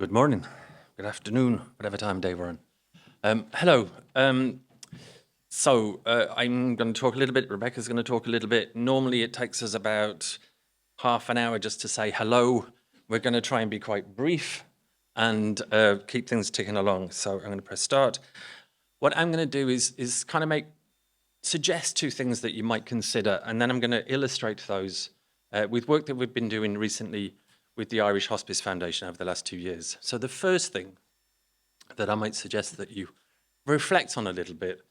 Good morning, good afternoon, whatever time of day we're on. Hello. I'm going to talk a little bit. Rebecca's going to talk a little bit. Normally it takes us about half an hour just to say hello. We're going to try and be quite brief and keep things ticking along. So I'm going to press start. What I'm going to do is kind of suggest two things that you might consider, and then I'm going to illustrate those with work that we've been doing recently with the Irish Hospice Foundation over the last 2 years. So the first thing that I might suggest that you reflect on a little bit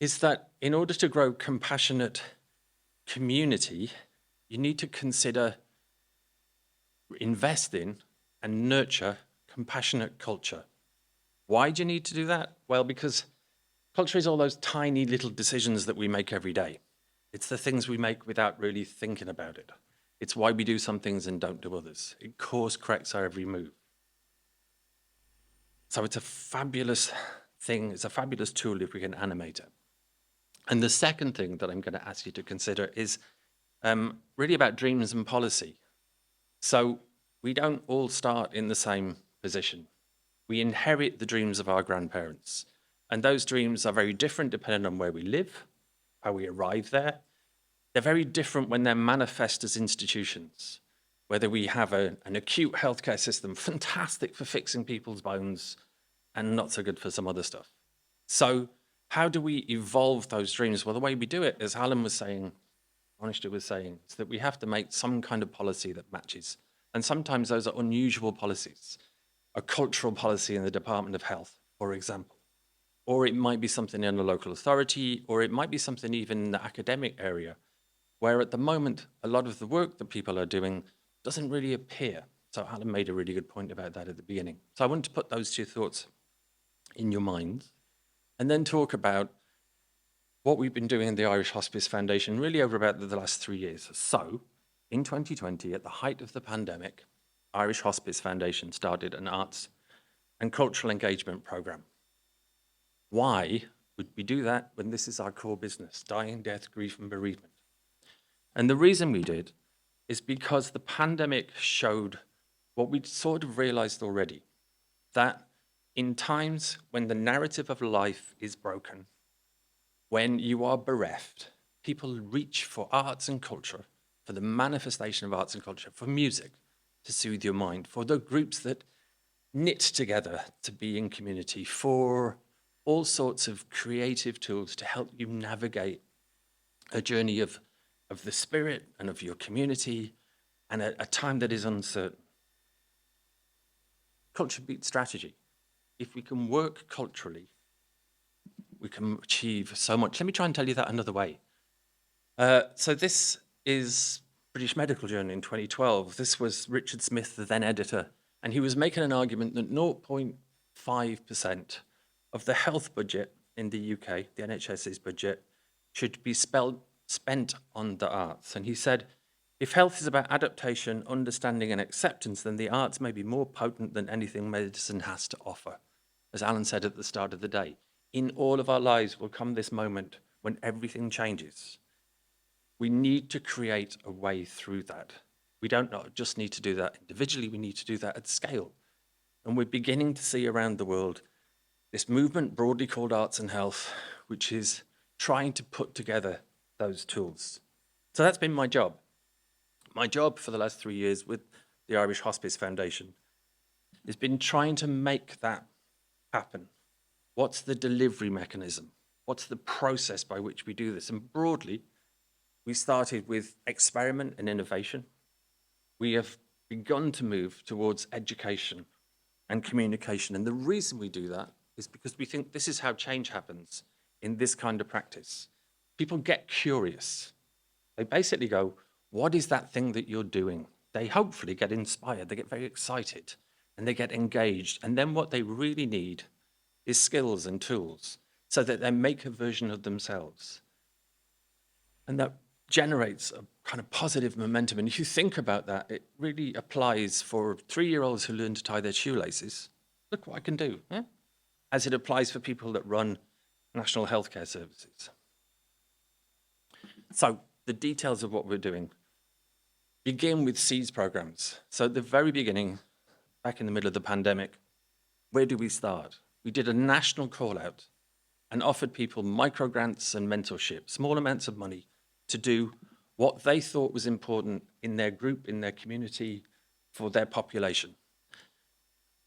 is that in order to grow compassionate community, you need to consider investing and nurture compassionate culture. Why do you need to do that? Well, because culture is all those tiny little decisions that we make every day. It's the things we make without really thinking about it. It's why we do some things and don't do others. It course corrects our every move. So it's a fabulous thing. It's a fabulous tool if we can animate it. And the second thing that I'm going to ask you to consider is really about dreams and policy. So we don't all start in the same position. We inherit the dreams of our grandparents. And those dreams are very different depending on where we live, how we arrive there. They're very different when they're manifest as institutions, whether we have an acute healthcare system, fantastic for fixing people's bones and not so good for some other stuff. So how do we evolve those dreams? Well, the way we do it, as Alan was saying, Monisha was saying, is that we have to make some kind of policy that matches. And sometimes those are unusual policies, a cultural policy in the Department of Health, for example. Or it might be something in a local authority, or it might be something even in the academic area, where at the moment, a lot of the work that people are doing doesn't really appear. So Alan made a really good point about that at the beginning. So I want to put those two thoughts in your minds and then talk about what we've been doing in the Irish Hospice Foundation really over about the last 3 years. So in 2020, at the height of the pandemic, Irish Hospice Foundation started an arts and cultural engagement program. Why would we do that when this is our core business, dying, death, grief, and bereavement? And the reason we did is because the pandemic showed what we'd sort of realized already, that in times when the narrative of life is broken, when you are bereft, people reach for arts and culture, for the manifestation of arts and culture, for music to soothe your mind, for the groups that knit together to be in community, for all sorts of creative tools to help you navigate a journey of the spirit and of your community and a time that is uncertain. Culture beats strategy. If we can work culturally, we can achieve so much. Let me try and tell you that another way. So this is British Medical Journal in 2012. This was Richard Smith, the then editor, and he was making an argument that 0.5% of the health budget in the UK, the NHS's budget, should be spent on the arts. And he said, if health is about adaptation, understanding, and acceptance, then the arts may be more potent than anything medicine has to offer. As Alan said at the start of the day, in all of our lives will come this moment when everything changes. We need to create a way through that. We don't just need to do that individually, we need to do that at scale. And we're beginning to see around the world this movement broadly called Arts and Health, which is trying to put together those tools. So that's been my job. My job for the last 3 years with the Irish Hospice Foundation has been trying to make that happen. What's the delivery mechanism? What's the process by which we do this? And broadly, we started with experiment and innovation. We have begun to move towards education and communication. And the reason we do that is because we think this is how change happens in this kind of practice. People get curious. They basically go, what is that thing that you're doing? They hopefully get inspired, they get very excited, and they get engaged. And then what they really need is skills and tools so that they make a version of themselves. And that generates a kind of positive momentum. And if you think about that, it really applies for 3-year-olds who learn to tie their shoelaces. Look what I can do, yeah? As it applies for people that run national healthcare services. So the details of what we're doing begin with seeds programs. So at the very beginning, back in the middle of the pandemic, where do we start? We did a national call out and offered people micro grants and mentorship, small amounts of money to do what they thought was important in their group, in their community, for their population.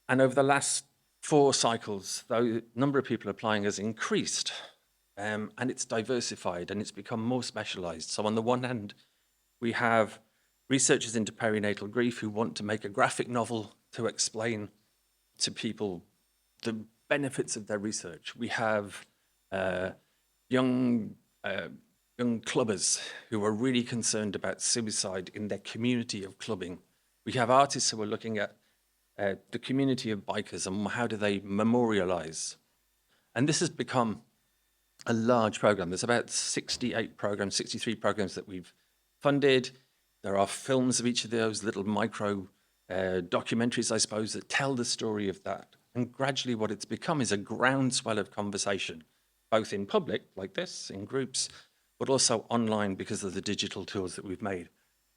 And over the last 4 cycles, the number of people applying has increased, and it's diversified and it's become more specialized. So on the one hand, we have researchers into perinatal grief who want to make a graphic novel to explain to people the benefits of their research. We have young clubbers who are really concerned about suicide in their community of clubbing. We have artists who are looking at the community of bikers and how do they memorialize. And this has become a large program. There's about 68 programs, 63 programs that we've funded. There are films of each of those, little micro documentaries, I suppose, that tell the story of that. And gradually what it's become is a groundswell of conversation, both in public, like this, in groups, but also online because of the digital tools that we've made.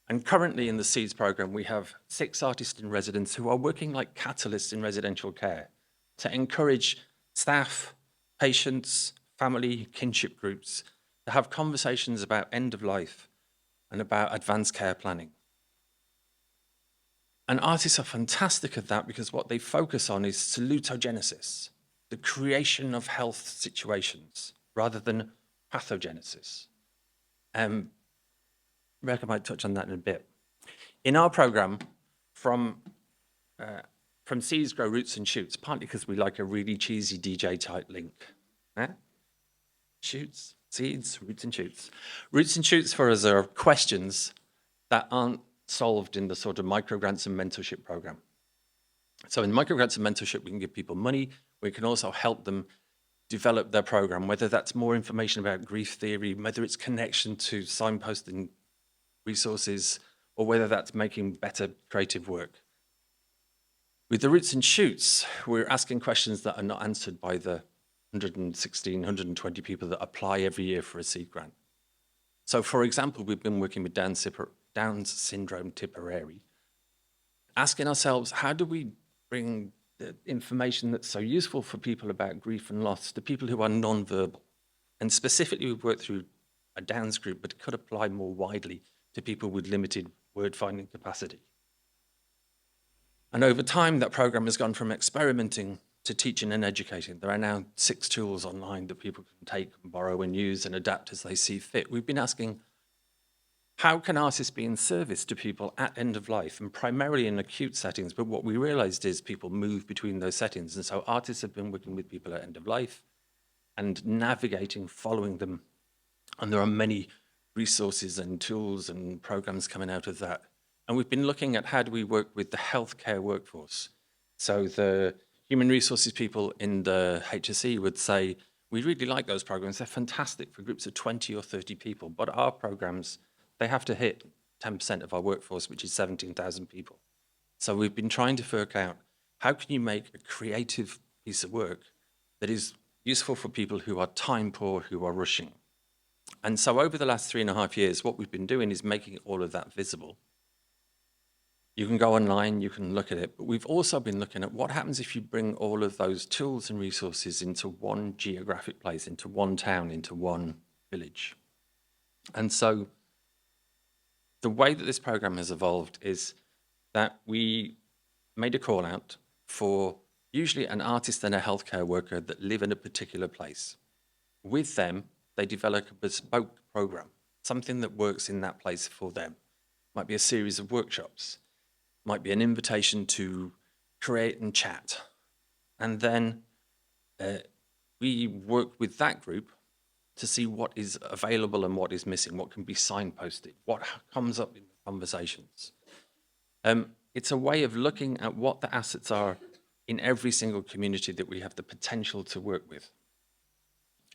And currently in the SEEDS program, we have 6 artists in residence who are working like catalysts in residential care to encourage staff, patients, family, kinship groups to have conversations about end of life and about advanced care planning. And artists are fantastic at that because what they focus on is salutogenesis, the creation of health situations, rather than pathogenesis. Rebecca might touch on that in a bit. In our program, from Seeds Grow Roots and Shoots, partly because we like a really cheesy DJ-type link. Shoots, seeds, roots and shoots. Roots and shoots for us are questions that aren't solved in the sort of microgrants and mentorship program. So in microgrants and mentorship, we can give people money. We can also help them develop their program, whether that's more information about grief theory, whether it's connection to signposting resources, or whether that's making better creative work. With the roots and shoots, we're asking questions that are not answered by the 116, 120 people that apply every year for a seed grant. So for example, we've been working with Down syndrome Tipperary, asking ourselves, how do we bring the information that's so useful for people about grief and loss to people who are non-verbal? And specifically, we've worked through a Downs group, but it could apply more widely to people with limited word-finding capacity. And over time, that program has gone from experimenting to teaching and educating. There are now 6 tools online that people can take and borrow and use and adapt as they see fit. We've been asking, how can artists be in service to people at end of life, and primarily in acute settings? But what we realized is people move between those settings. And so artists have been working with people at end of life and navigating, following them. And there are many resources and tools and programs coming out of that. And we've been looking at how do we work with the healthcare workforce. So the human resources people in the HSE would say, we really like those programs. They're fantastic for groups of 20 or 30 people. But our programs, they have to hit 10% of our workforce, which is 17,000 people. So we've been trying to work out, how can you make a creative piece of work that is useful for people who are time poor, who are rushing? And so over the last 3.5 years, what we've been doing is making all of that visible. You can go online, you can look at it, but we've also been looking at what happens if you bring all of those tools and resources into one geographic place, into one town, into one village. And so the way that this program has evolved is that we made a call out for usually an artist and a healthcare worker that live in a particular place. With them, they develop a bespoke program, something that works in that place for them. Might be a series of workshops, might be an invitation to create and chat. And then we work with that group to see what is available and what is missing, what can be signposted, what comes up in the conversations. It's a way of looking at what the assets are in every single community that we have the potential to work with.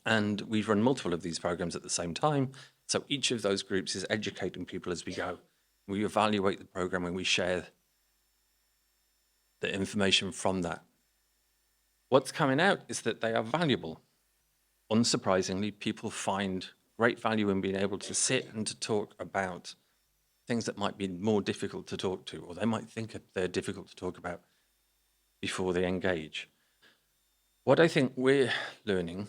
And we've run multiple of these programs at the same time. So each of those groups is educating people as we go. We evaluate the program and we share the information from that. What's coming out is that they are valuable. Unsurprisingly, people find great value in being able to sit and to talk about things that might be more difficult to talk to, or they might think they're difficult to talk about, before they engage. What I think we're learning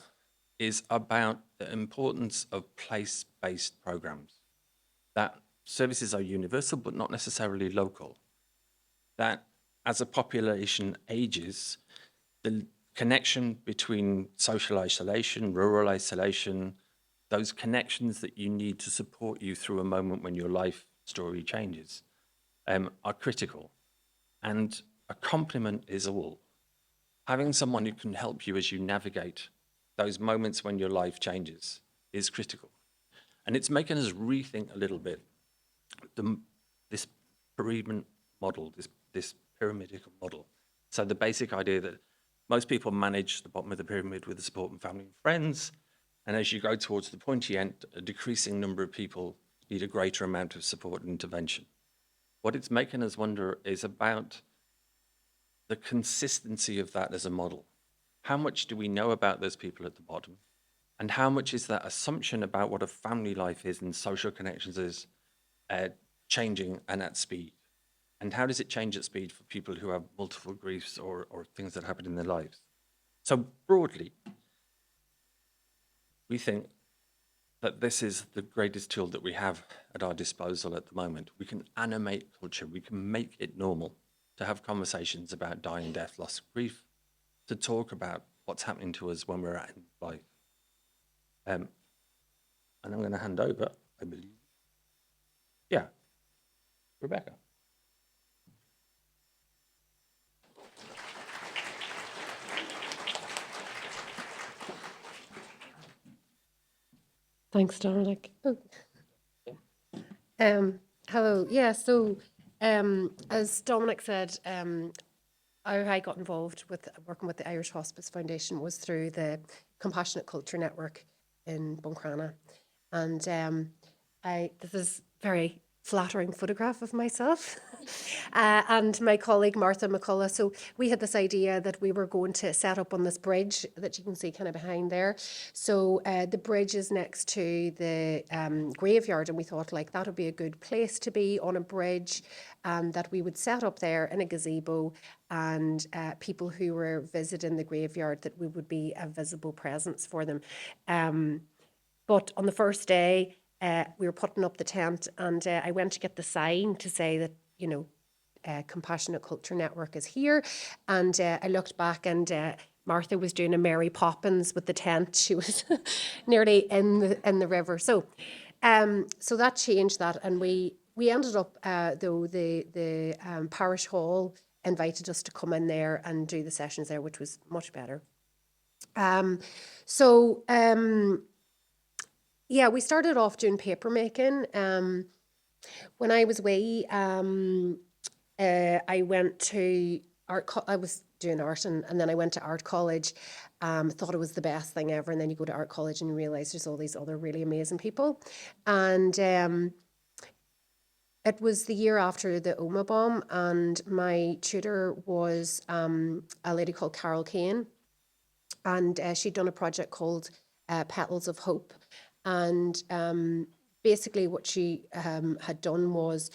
is about the importance of place-based programs, that services are universal but not necessarily local, that as a population ages, the connection between social isolation, rural isolation, those connections that you need to support you through a moment when your life story changes, are critical. And a complement is all. Having someone who can help you as you navigate those moments when your life changes is critical. And it's making us rethink a little bit this bereavement model, this pyramidical model. So the basic idea that most people manage the bottom of the pyramid with the support from family and friends, and as you go towards the pointy end, a decreasing number of people need a greater amount of support and intervention. What it's making us wonder is about the consistency of that as a model. How much do we know about those people at the bottom? And how much is that assumption about what a family life is and social connections is changing and at speed? And how does it change at speed for people who have multiple griefs or things that happen in their lives? So broadly, we think that this is the greatest tool that we have at our disposal at the moment. We can animate culture, we can make it normal to have conversations about dying, death, loss, grief, to talk about what's happening to us when we're at in life. And I'm going to hand over, I believe. Yeah, Rebecca. Thanks, Dominic. Hello. Yeah, so as Dominic said, how I got involved with working with the Irish Hospice Foundation was through the Compassionate Culture Network in Buncrana. And this is very flattering photograph of myself and my colleague Martha McCullough. So we had this idea that we were going to set up on this bridge that you can see kind of behind there. So the bridge is next to the graveyard, and we thought like that would be a good place to be, on a bridge, that we would set up there in a gazebo, and people who were visiting the graveyard, that we would be a visible presence for them. But on the first day, we were putting up the tent, and I went to get the sign to say that, you know, Compassionate Culture Network is here. And I looked back, and Martha was doing a Mary Poppins with the tent. She was nearly in the river. So that changed that, and we ended up though the parish hall invited us to come in there and do the sessions there, which was much better. Yeah, we started off doing paper making. When I was wee, I went to art. I was doing art, and then I went to art college. Thought it was the best thing ever, and then you go to art college and you realise there's all these other really amazing people. And it was the year after the Oma bomb, and my tutor was a lady called Carol Kane, and she'd done a project called Petals of Hope. And basically what she had done was,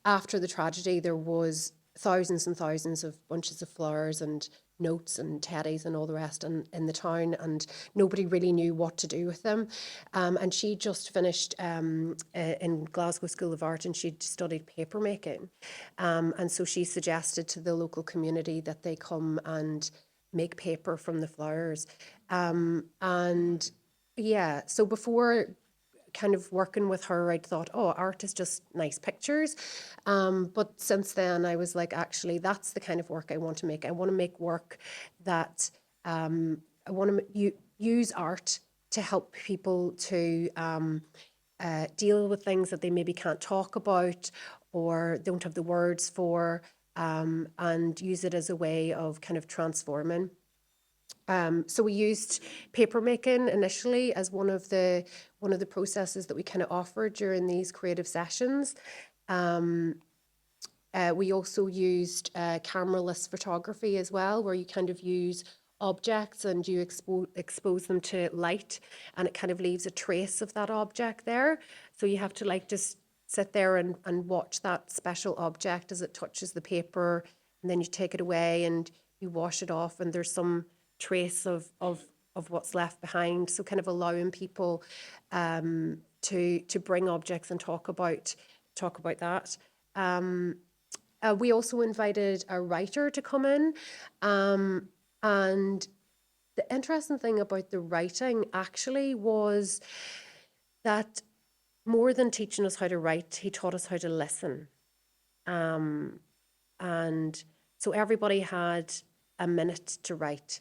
after the tragedy, there was thousands and thousands of bunches of flowers and notes and teddies and all the rest in the town, and nobody really knew what to do with them. And she just finished in Glasgow School of Art, and she'd studied paper making. And so she suggested to the local community that they come and make paper from the flowers. And yeah, so before kind of working with her, I'd thought, oh, art is just nice pictures. But since then, I was like, actually, that's the kind of work I want to make. I want to make work that I want to use art to help people to deal with things that they maybe can't talk about or don't have the words for, and use it as a way of kind of transforming. So we used paper making initially as one of the processes that we kind of offered during these creative sessions. We also used cameraless photography as well, where you kind of use objects and you expose them to light, and it kind of leaves a trace of that object there. So you have to like just sit there and watch that special object as it touches the paper, and then you take it away and you wash it off, and there's some trace of what's left behind. So kind of allowing people to bring objects and talk about that. We also invited a writer to come in, and the interesting thing about the writing actually was that more than teaching us how to write, he taught us how to listen. And so everybody had a minute to write.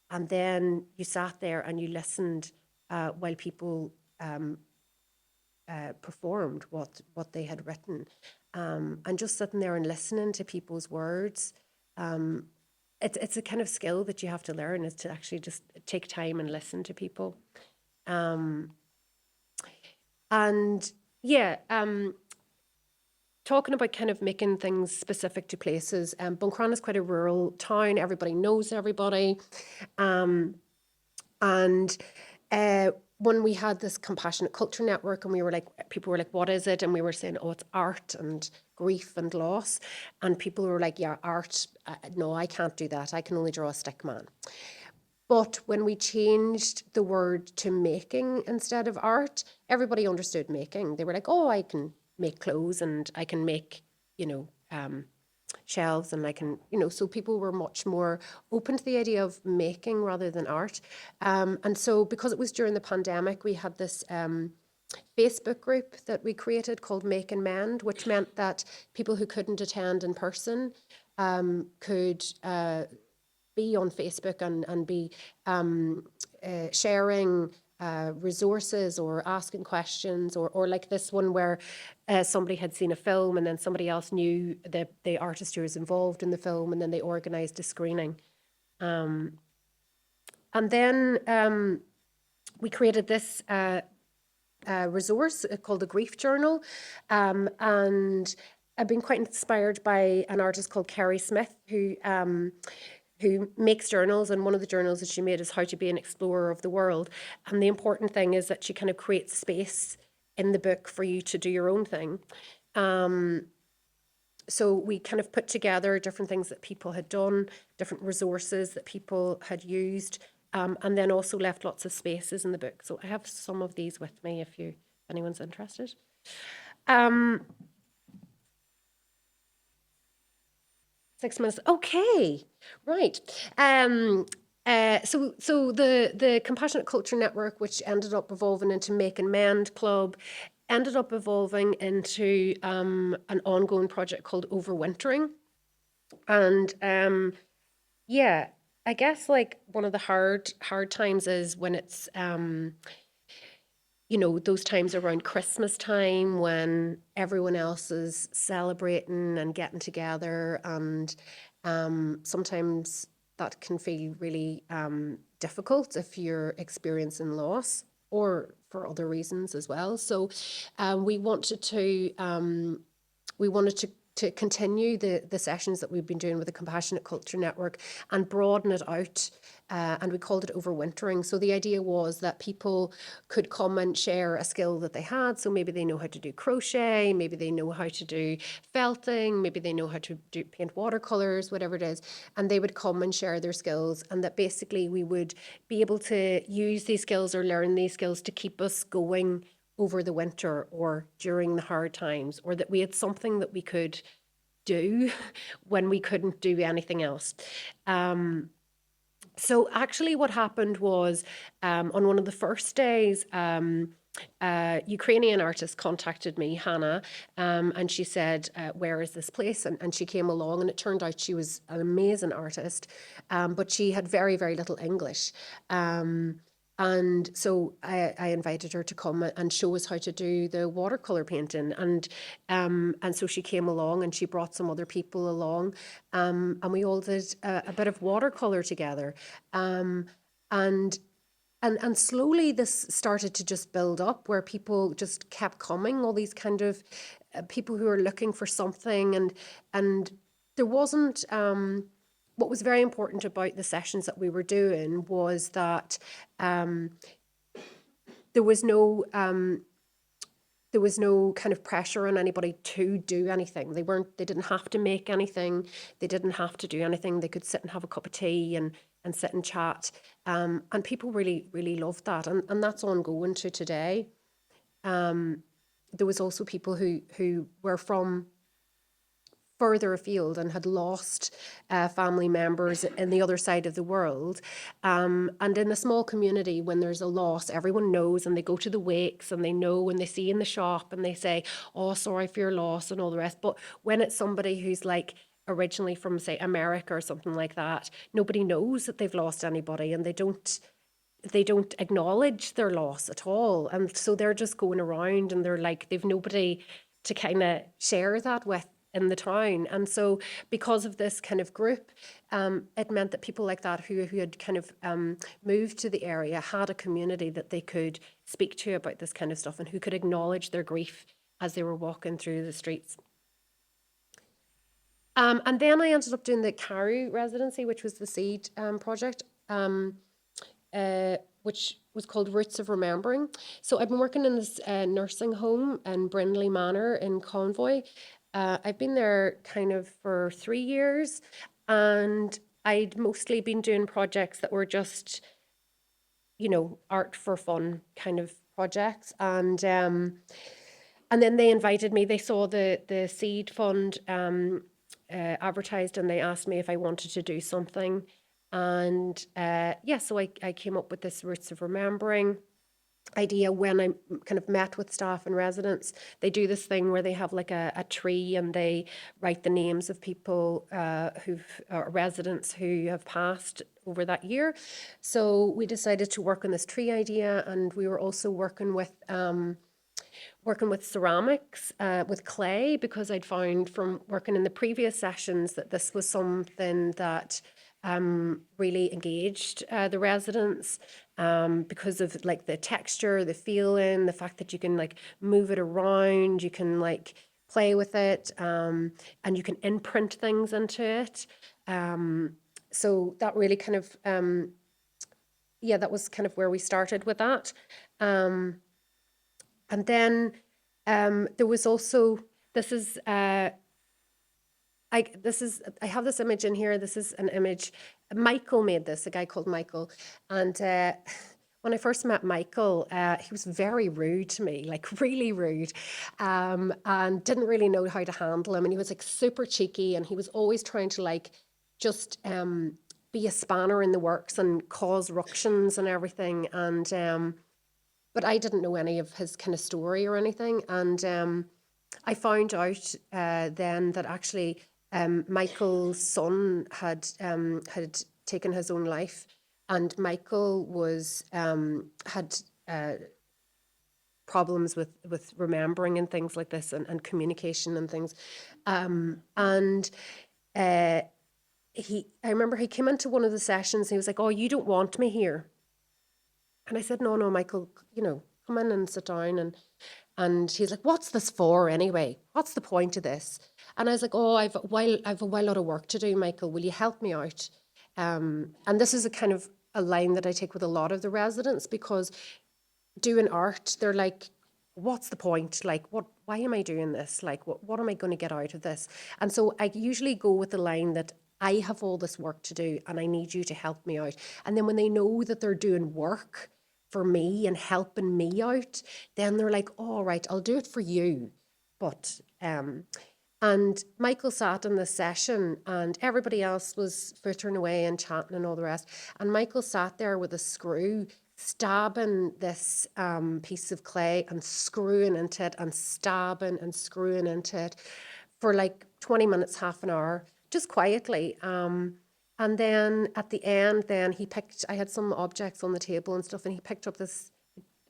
And then you sat there and you listened while people performed what they had written. And just sitting there and listening to people's words, it's a kind of skill that you have to learn, is to actually just take time and listen to people. And yeah, talking about kind of making things specific to places. Buncrana is quite a rural town. Everybody knows everybody. And when we had this compassionate culture network, and we were like, people were like, what is it? And we were saying, oh, it's art and grief and loss. And people were like, yeah, art. No, I can't do that. I can only draw a stick man. But when we changed the word to making instead of art, everybody understood making. They were like, oh, I can make clothes, and I can make, shelves, and I can, so people were much more open to the idea of making rather than art. And so because it was during the pandemic, we had this Facebook group that we created called Make and Mend, which meant that people who couldn't attend in person could be on Facebook and be sharing resources or asking questions, or like this one where somebody had seen a film and then somebody else knew the artist who was involved in the film, and then they organised a screening. And then we created this resource called the Grief Journal, and I've been quite inspired by an artist called Kerry Smith, who makes journals, and one of the journals that she made is How to Be an Explorer of the World. And the important thing is that she kind of creates space in the book for you to do your own thing. So we kind of put together different things that people had done, different resources that people had used, and then also left lots of spaces in the book. So I have some of these with me if anyone's interested. 6 minutes. Okay, right. So the Compassionate Culture Network, which ended up evolving into Make and Mend Club, ended up evolving into an ongoing project called Overwintering. And yeah, I guess like one of the hard times is when it's those times around Christmas time when everyone else is celebrating and getting together, and sometimes that can feel really difficult if you're experiencing loss or for other reasons as well. So we wanted to continue the sessions that we've been doing with the Compassionate Culture Network and broaden it out, and we called it Overwintering. So the idea was that people could come and share a skill that they had. So maybe they know how to do crochet, maybe they know how to do felting, maybe they know how to paint watercolors, whatever it is, and they would come and share their skills, and that basically we would be able to use these skills or learn these skills to keep us going over the winter or during the hard times, or that we had something that we could do when we couldn't do anything else. So actually what happened was on one of the first days, a Ukrainian artist contacted me, Hannah, and she said, where is this place? And she came along, and it turned out she was an amazing artist, but she had very, very little English. And so I invited her to come and show us how to do the watercolor painting. And so she came along, and she brought some other people along, and we all did a bit of watercolor together. And slowly this started to just build up, where people just kept coming, all these kind of people who are looking for something. And there wasn't, what was very important about the sessions that we were doing was that there was no there was no kind of pressure on anybody to do anything. They didn't have to make anything. They didn't have to do anything. They could sit and have a cup of tea and sit and chat. And people really, really loved that. And that's ongoing to today. There was also people who were from further afield and had lost family members in the other side of the world. And in a small community, when there's a loss, everyone knows, and they go to the wakes and they know, and they see in the shop and they say, oh, sorry for your loss and all the rest. But when it's somebody who's like originally from, say, America or something like that, nobody knows that they've lost anybody, and they don't acknowledge their loss at all. And so they're just going around and they're like, they've nobody to kind of share that with in the town. And so because of this kind of group, it meant that people like that who had kind of moved to the area had a community that they could speak to about this kind of stuff, and who could acknowledge their grief as they were walking through the streets. And then I ended up doing the Carew residency, which was the SEED project. Which was called Roots of Remembering. So I've been working in this nursing home in Brindley Manor in Convoy. I've been there kind of for 3 years, and I'd mostly been doing projects that were just, art for fun kind of projects. And then they invited me. They saw the Seed Fund advertised, and they asked me if I wanted to do something. And so I came up with this Roots of Remembering idea when I kind of met with staff and residents. They do this thing where they have like a tree, and they write the names of people residents who have passed over that year. So we decided to work on this tree idea, and we were also working with ceramics, with clay, because I'd found from working in the previous sessions that this was something that really engaged the residents, because of like the texture, the feeling, the fact that you can like move it around, you can like play with it, and you can imprint things into it. So that really kind of, that was kind of where we started with that. And then there was also, I have this image in here. This is an image. Michael made this, a guy called Michael. And when I first met Michael, he was very rude to me, like really rude, and didn't really know how to handle him. And he was like super cheeky, and he was always trying to like just be a spanner in the works and cause ructions and everything. And but I didn't know any of his kind of story or anything. And I found out then that actually Michael's son had taken his own life, and Michael was had problems with remembering and things like this, and communication and things. And I remember he came into one of the sessions and he was like, "Oh, you don't want me here." And I said, no, Michael, come in and sit down. And he's like, what's this for anyway? What's the point of this? And I was like, oh, I've a lot of work to do, Michael. Will you help me out? And this is a kind of a line that I take with a lot of the residents, because doing art, they're like, what's the point? Like, why am I doing this? Like, what am I going to get out of this? And so I usually go with the line that I have all this work to do and I need you to help me out. And then when they know that they're doing work for me and helping me out, then they're like, all right, I'll do it for you. But, and Michael sat in this session and everybody else was frittering away and chatting and all the rest. And Michael sat there with a screw, stabbing this piece of clay and screwing into it and stabbing and screwing into it for like 20 minutes, half an hour, just quietly. And then at the end, then I had some objects on the table and stuff, and he picked up this,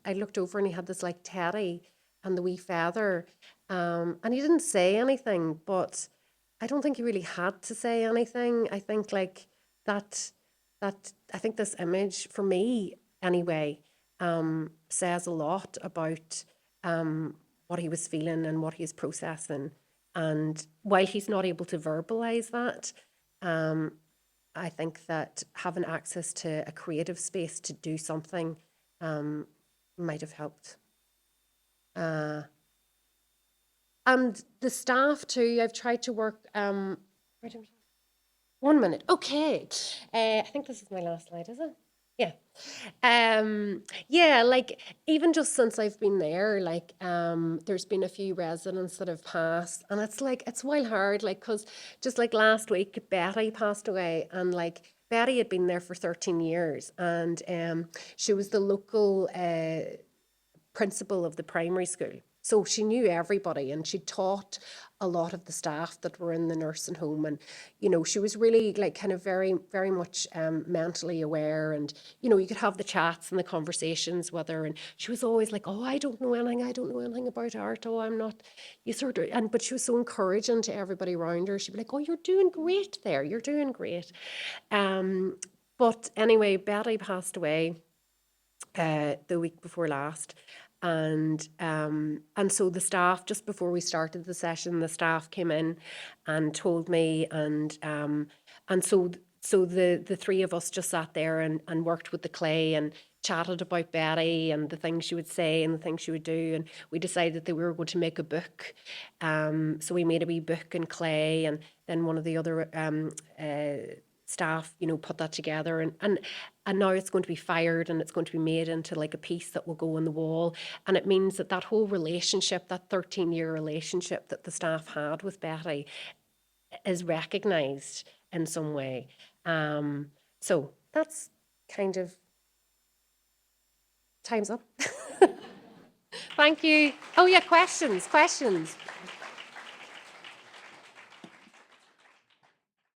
I looked over and he had this like teddy and the wee feather. And he didn't say anything, but I don't think he really had to say anything. I think like that I think this image, for me anyway, says a lot about what he was feeling and what he's processing. And while he's not able to verbalize that, I think that having access to a creative space to do something might have helped. And the staff too, I've tried to work, 1 minute, okay. I think this is my last slide, is it? Yeah. Yeah, like even just since I've been there, like there's been a few residents that have passed, and it's like it's while hard, like because just like last week, Betty passed away, and like Betty had been there for 13 years, and she was the local principal of the primary school. So she knew everybody and she taught a lot of the staff that were in the nursing home. And, you know, she was really like kind of very, very much mentally aware. And, you know, you could have the chats and the conversations with her. And she was always like, oh, I don't know anything about art. Oh, I'm not, you sort of, and, but she was so encouraging to everybody around her. She'd be like, oh, you're doing great there. You're doing great. But anyway, Betty passed away the week before last. And so the staff, just before we started the session, the staff came in and told me, and so the three of us just sat there and worked with the clay and chatted about Betty and the things she would say and the things she would do, and we decided that we were going to make a book. So we made a wee book in clay, and then one of the other staff, you know, put that together, and now it's going to be fired and it's going to be made into like a piece that will go on the wall. And it means that that whole relationship, that 13-year relationship that the staff had with Betty, is recognised in some way. So that's kind of time's up. Thank you. Oh yeah, questions.